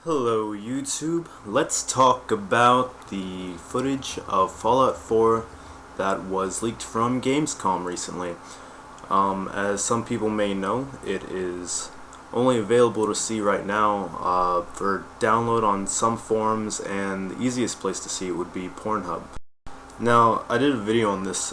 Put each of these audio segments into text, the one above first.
Hello YouTube, let's talk about the footage of Fallout 4 that was leaked from Gamescom recently. As some people may know, it is only available to see right now for download on some forums, and the easiest place to see it would be Pornhub. Now, I did a video on this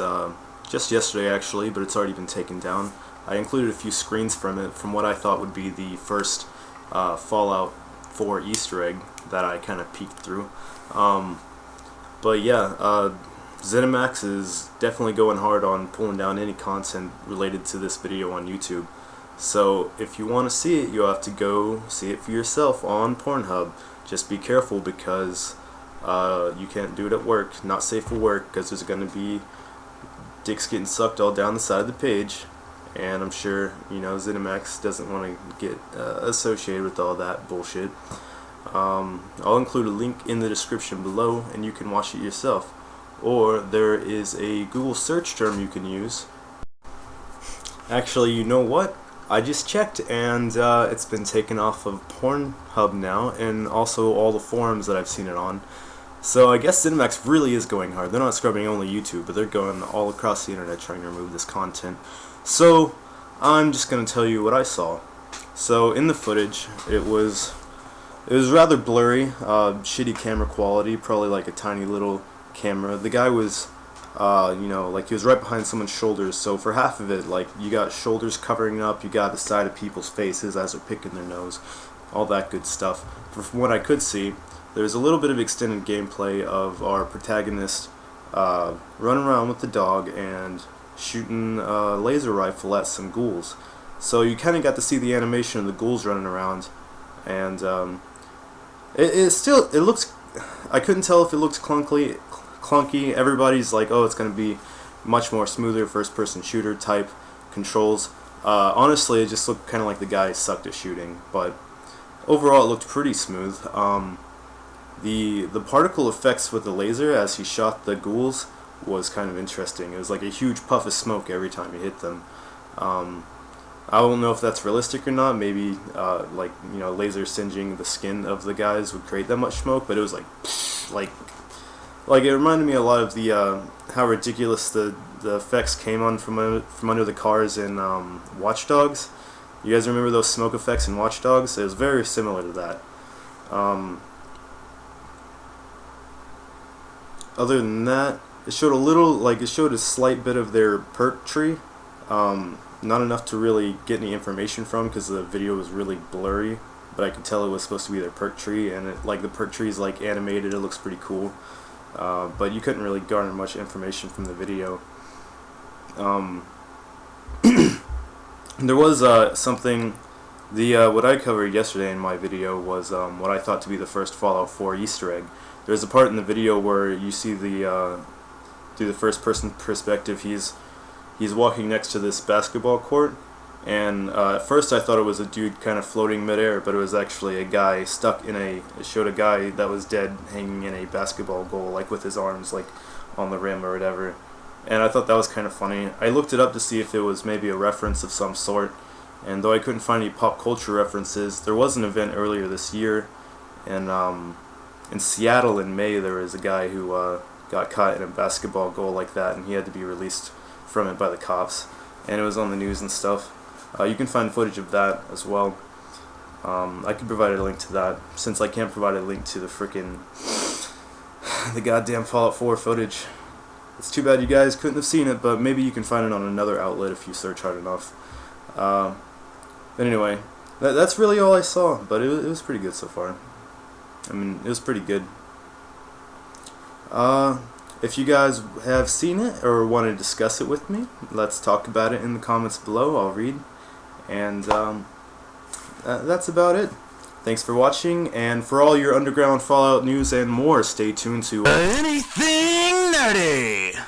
just yesterday actually, but it's already been taken down. I included a few screens from it from what I thought would be the first Fallout 4 Easter egg that I kind of peeked through. But yeah, ZeniMax is definitely going hard on pulling down any content related to this video on YouTube. So if you want to see it, you'll have to go see it for yourself on Pornhub. Just be careful because you can't do it at work. Not safe for work because there's going to be dicks getting sucked all down the side of the page. And I'm sure, you know, ZeniMax doesn't want to get associated with all that bullshit. I'll include a link in the description below and you can watch it yourself. Or there is a Google search term you can use. Actually, you know what? I just checked and it's been taken off of Pornhub now and also all the forums that I've seen it on. So I guess ZeniMax really is going hard. They're not scrubbing only YouTube, but they're going all across the internet trying to remove this content. So I'm just going to tell you what I saw. So in the footage, it was rather blurry, shitty camera quality, probably like a tiny little camera. The guy was, you know, like he was right behind someone's shoulders. So for half of it, like you got shoulders covering up, you got the side of people's faces as they're picking their nose, all that good stuff. From what I could see, there's a little bit of extended gameplay of our protagonist running around with the dog and shooting a laser rifle at some ghouls. So you kind of got to see the animation of the ghouls running around, and it looks, I couldn't tell if it looked clunky. Everybody's like, oh, it's going to be much more smoother first-person shooter type controls. Honestly, it just looked kind of like the guy sucked at shooting, but overall it looked pretty smooth. The particle effects with the laser as he shot the ghouls was kind of interesting. It was like a huge puff of smoke every time you hit them. I don't know if that's realistic or not. Maybe like, you know, laser singeing the skin of the guys would create that much smoke, but it was like it reminded me a lot of the how ridiculous the effects came on from under the cars in Watch Dogs. You guys remember those smoke effects in Watch Dogs? It was very similar to that. Other than that, it showed a little, like it showed a slight bit of their perk tree, not enough to really get any information from because the video was really blurry, but I could tell it was supposed to be their perk tree, and it, like the perk tree is like animated, it looks pretty cool, but you couldn't really garner much information from the video. There was something, what I covered yesterday in my video was what I thought to be the first Fallout 4 Easter egg. There's a part in the video where you see the through the first-person perspective, he's walking next to this basketball court, and at first I thought it was a dude kind of floating midair, but it was actually a guy stuck in it showed a guy that was dead hanging in a basketball goal, like with his arms like on the rim or whatever, and I thought that was kind of funny. I looked it up to see if it was maybe a reference of some sort, and though I couldn't find any pop culture references, there was an event earlier this year, and in Seattle in May there was a guy who got caught in a basketball goal like that, and he had to be released from it by the cops, and it was on the news and stuff. You can find footage of that as well. I could provide a link to that, since I can't provide a link to the goddamn Fallout 4 footage. It's too bad you guys couldn't have seen it, but maybe you can find it on another outlet if you search hard enough. But anyway, that's really all I saw, but it was pretty good so far. I mean, it was pretty good. If you guys have seen it or want to discuss it with me, let's talk about it in the comments below. I'll read. And that's about it. Thanks for watching, and for all your underground Fallout news and more, stay tuned to Anything Nerdy!